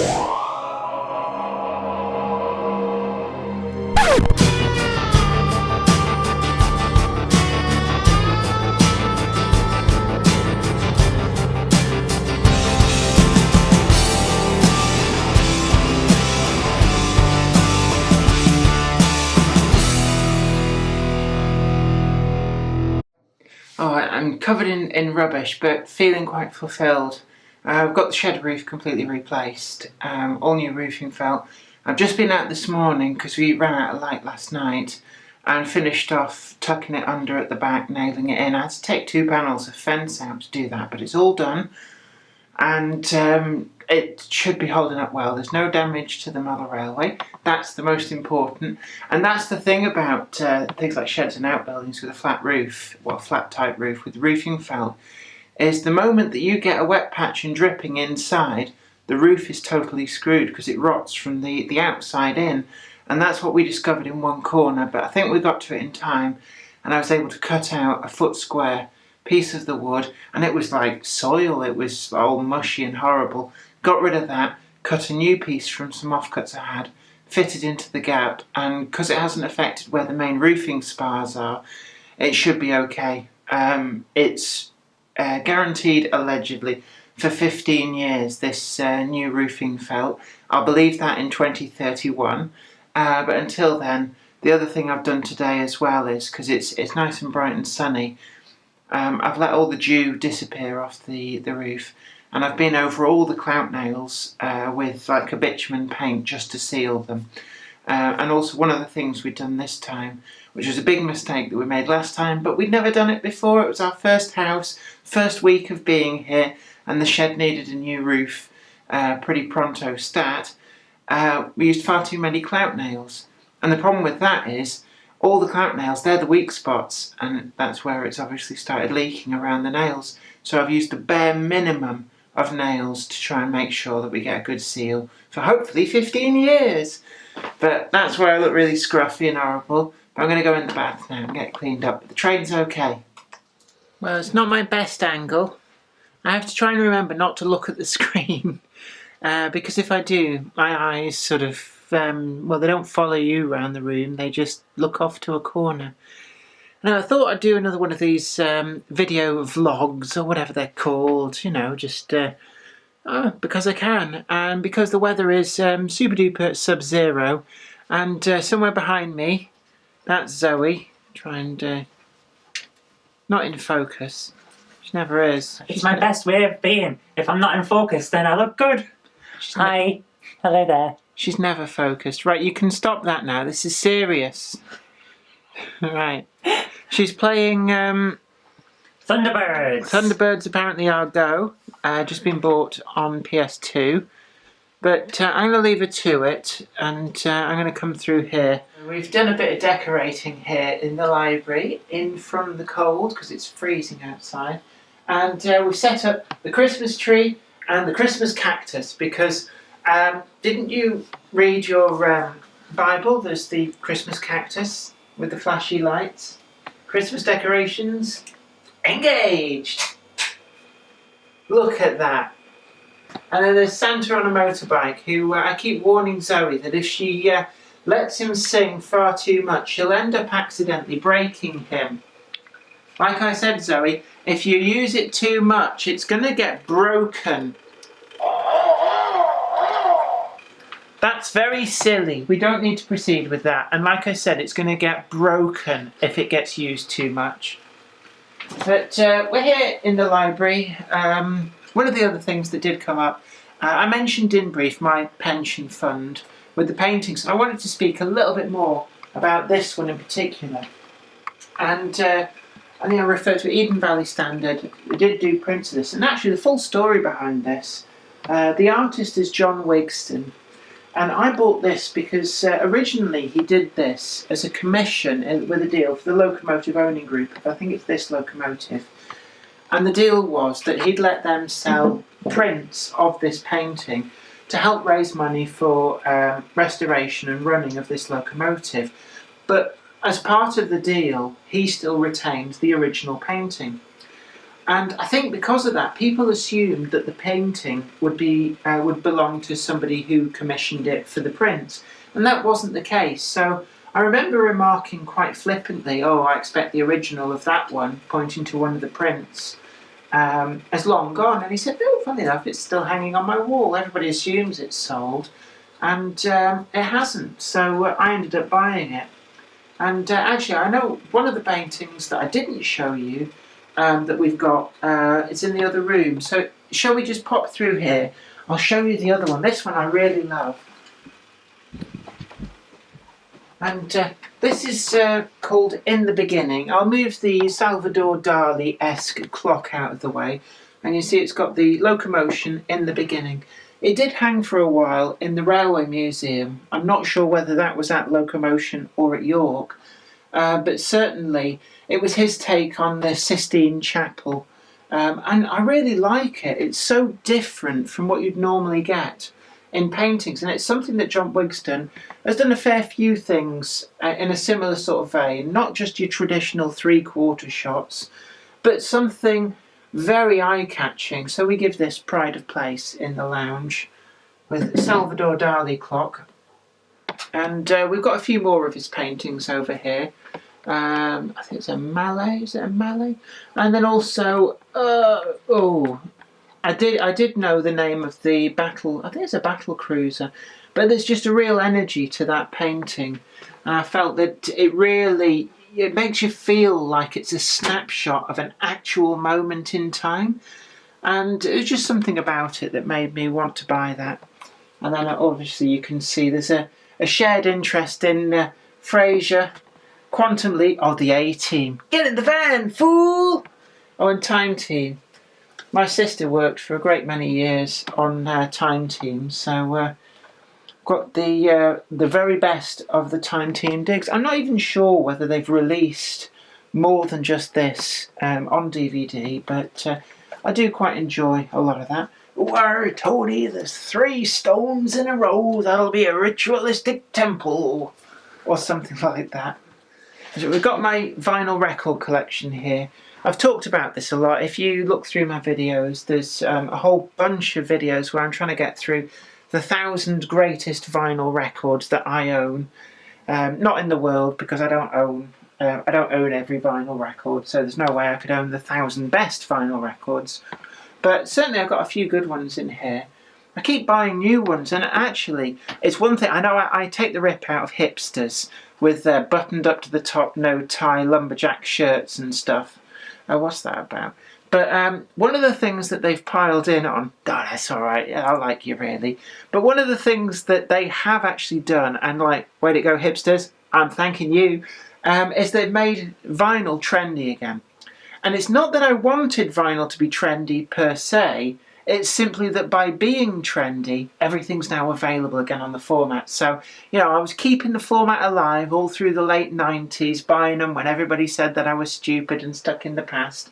Oh, I'm covered in rubbish, but feeling quite fulfilled. I've got the shed roof completely replaced, all new roofing felt. I've just been out this morning because we ran out of light last night and finished off tucking it under at the back, nailing it in. I had to take 2 panels of fence out to do that, but it's all done. And it should be holding up well. There's no damage to the Muller Railway. That's the most important. And that's the thing about things like sheds and outbuildings with a flat roof, well, a flat type roof with roofing felt, is the moment that you get a wet patch and dripping inside, the roof is totally screwed because it rots from the outside in. And that's what we discovered in one corner, but I think we got to it in time, and I was able to cut out a foot square piece of the wood, and it was like soil, it was all mushy and horrible. Got rid of that, cut a new piece from some offcuts I had, fitted into the gap, and because it hasn't affected where the main roofing spars are, it should be okay. It's guaranteed, allegedly, for 15 years, this new roofing felt. I'll believe that in 2031, but until then, the other thing I've done today as well is, because it's nice and bright and sunny, I've let all the dew disappear off the roof, and I've been over all the clout nails with like a bitumen paint just to seal them. And also one of the things we'd done this time, which was a big mistake that we made last time, but we'd never done it before. It was our first house, first week of being here, and the shed needed a new roof pretty pronto stat. We used far too many clout nails, and the problem with that is all the clout nails, they're the weak spots, and that's where it's obviously started leaking around the nails. So I've used the bare minimum of nails to try and make sure that we get a good seal for hopefully 15 years. But that's where I look really scruffy and horrible. But I'm going to go in the bath now and get it cleaned up. But the train's okay. Well, it's not my best angle. I have to try and remember not to look at the screen. Because if I do, my eyes sort of well, they don't follow you around the room, they just look off to a corner. Now, I thought I'd do another one of these video vlogs, or whatever they're called, you know, just because I can, and because the weather is super duper sub-zero, and somewhere behind me, that's Zoe, try and not in focus. She never is. It's my best way of being. If I'm not in focus, then I look good. Hi. Hello there. She's never focused. Right, you can stop that now. This is serious. Right. She's playing Thunderbirds. Thunderbirds apparently are go. Just been bought on PS2. But I'm going to leave her to it, and I'm going to come through here. We've done a bit of decorating here in the library, in from the cold, because it's freezing outside. And we've set up the Christmas tree and the Christmas cactus, because didn't you read your Bible? There's the Christmas cactus with the flashy lights. Christmas decorations engaged. Look at that. And then there's Santa on a motorbike, who I keep warning Zoe that if she lets him sing far too much, she'll end up accidentally breaking him. Like I said, Zoe, if you use it too much, it's going to get broken. That's very silly. We don't need to proceed with that. And like I said, it's going to get broken if it gets used too much. But we're here in the library. One of the other things that did come up, I mentioned in brief my pension fund with the paintings. I wanted to speak a little bit more about this one in particular. And I think I referred to Eden Valley Standard. We did do prints of this. And actually the full story behind this, the artist is John Wigston. And I bought this because originally he did this as a commission with a deal for the Locomotive Owning Group. I think it's this locomotive. And the deal was that he'd let them sell prints of this painting to help raise money for restoration and running of this locomotive. But as part of the deal, he still retained the original painting. And I think because of that, people assumed that the painting would belong to somebody who commissioned it for the print, and that wasn't the case. So I remember remarking quite flippantly, "Oh, I expect the original of that one," pointing to one of the prints, has long gone. And he said, "No, funny enough, it's still hanging on my wall. Everybody assumes it's sold, and it hasn't." So I ended up buying it. And actually, I know one of the paintings that I didn't show you that we've got, it's in the other room. So shall we just pop through here? I'll show you the other one. This one I really love. And this is called In the Beginning. I'll move the Salvador Dali-esque clock out of the way. And you see it's got the locomotion in the beginning. It did hang for a while in the Railway Museum. I'm not sure whether that was at Locomotion or at York. But certainly it was his take on the Sisteen Chapel. And I really like it. It's so different from what you'd normally get in paintings. And it's something that John Wigston has done a fair few things in a similar sort of vein. Not just your traditional three-quarter shots, but something very eye-catching. So we give this pride of place in the lounge with Salvador Dali clock. And we've got a few more of his paintings over here. I think it's a Malay. Is it a Malay? And then also, I did know the name of the battle. I think it's a battle cruiser, but there's just a real energy to that painting, and I felt that it makes you feel like it's a snapshot of an actual moment in time, and it was just something about it that made me want to buy that. And then obviously you can see there's a shared interest in Fraser, Quantum Leap, the A-Team. Get in the van, fool! And Time Team. My sister worked for a great many years on Time Team, so got the very best of the Time Team digs. I'm not even sure whether they've released more than just this on DVD, but I do quite enjoy a lot of that. "Why, Tony, there's 3 stones in a row, that'll be a ritualistic temple," or something like that. So we've got my vinyl record collection here. I've talked about this a lot. If you look through my videos, there's a whole bunch of videos where I'm trying to get through the 1,000 greatest vinyl records that I own. Not in the world, because I don't own every vinyl record, so there's no way I could own the 1,000 best vinyl records. But certainly I've got a few good ones in here. I keep buying new ones, and actually, it's one thing. I know I take the rip out of hipsters with their buttoned up to the top, no tie, lumberjack shirts and stuff. What's that about? But one of the things that they've piled in on, that's alright, I like you really. But one of the things that they have actually done, and way to go hipsters, I'm thanking you, is they've made vinyl trendy again. And it's not that I wanted vinyl to be trendy per se, it's simply that by being trendy, everything's now available again on the format. So, I was keeping the format alive all through the late 90s, buying them when everybody said that I was stupid and stuck in the past.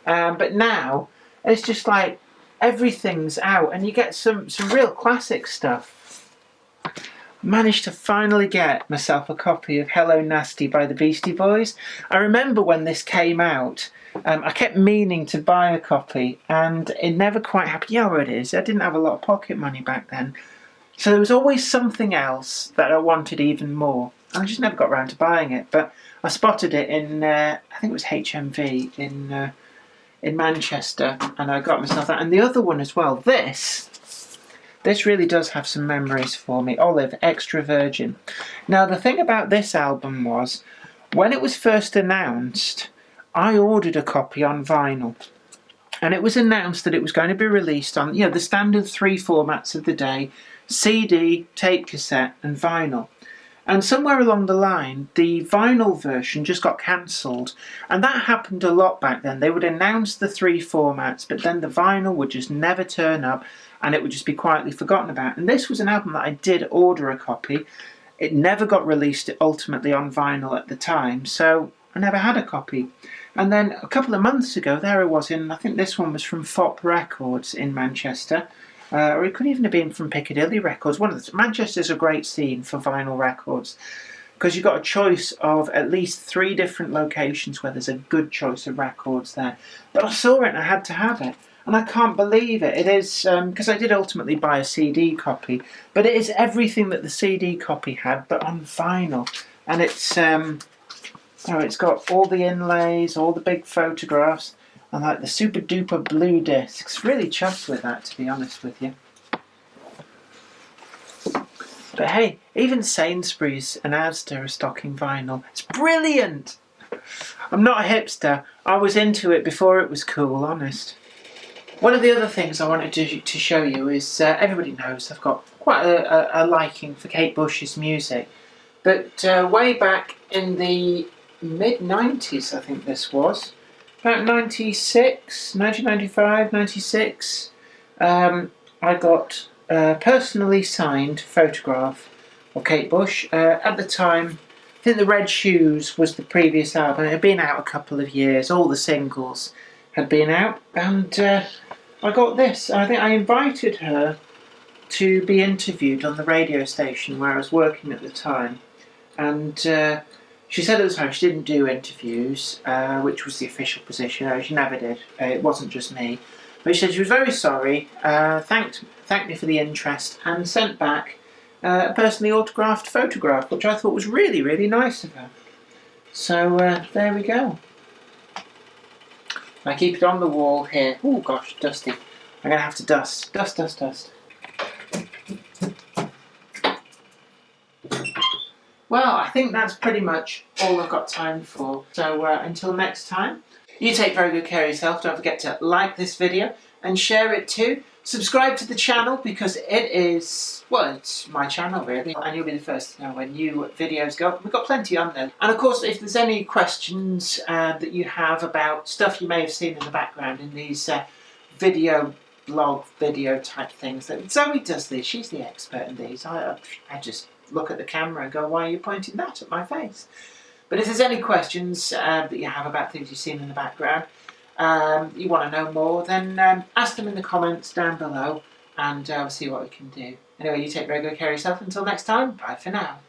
But now, it's just like, everything's out, and you get some real classic stuff. Managed to finally get myself a copy of Hello Nasty by the Beastie Boys. I remember when this came out, I kept meaning to buy a copy, and it never quite happened. Yeah, where it is. I didn't have a lot of pocket money back then. So there was always something else that I wanted even more. I just never got around to buying it, but I spotted it in, I think it was HMV in Manchester, and I got myself that. And the other one as well, this really does have some memories for me. Olive, Extra Virgin. Now, the thing about this album was, when it was first announced, I ordered a copy on vinyl, and it was announced that it was going to be released on, the standard 3 formats of the day: CD, tape cassette, and vinyl. And somewhere along the line, the vinyl version just got cancelled, and that happened a lot back then. They would announce the 3 formats, but then the vinyl would just never turn up, and it would just be quietly forgotten about. And this was an album that I did order a copy. It never got released ultimately on vinyl at the time, so I never had a copy. And then a couple of months ago, there I was I think this one was from FOP Records in Manchester, or it could even have been from Piccadilly Records. Manchester's a great scene for vinyl records. because you've got a choice of at least 3 different locations where there's a good choice of records there. But I saw it and I had to have it. And I can't believe it. It is, because I did ultimately buy a CD copy, but it is everything that the CD copy had, but on vinyl. And it's, it's got all the inlays, all the big photographs, and like the super duper blue discs. Really chuffed with that, to be honest with you. But hey, even Sainsbury's and Asda are stocking vinyl. It's brilliant! I'm not a hipster. I was into it before it was cool, honest. One of the other things I wanted to show you is, everybody knows I've got quite a liking for Kate Bush's music. But way back in the mid-90s, I think this was, about 96, 1995, 96, I got a personally signed photograph of Kate Bush. At the time, I think The Red Shoes was the previous album. It had been out a couple of years, all the singles had been out, and I got this. I think I invited her to be interviewed on the radio station where I was working at the time, and she said at the time she didn't do interviews, which was the official position. She never did. It wasn't just me. But she said she was very sorry, thanked me for the interest, and sent back a personally autographed photograph, which I thought was really, really nice of her. So there we go. I keep it on the wall here. Oh gosh, dusty. I'm going to have to dust. Dust. Well, I think that's pretty much all I've got time for. So until next time, you take very good care of yourself. Don't forget to like this video and share it too. Subscribe to the channel because it is, well, it's my channel really, and you'll be the first to know when new videos go up. We've got plenty on there. And of course, if there's any questions that you have about stuff you may have seen in the background in these blog video type things, that Zoe does this, she's the expert in these. I just look at the camera and go, why are you pointing that at my face? But if there's any questions that you have about things you've seen in the background, you want to know more, then ask them in the comments down below, and we'll see what we can do. Anyway, you take very good care of yourself. Until next time, bye for now.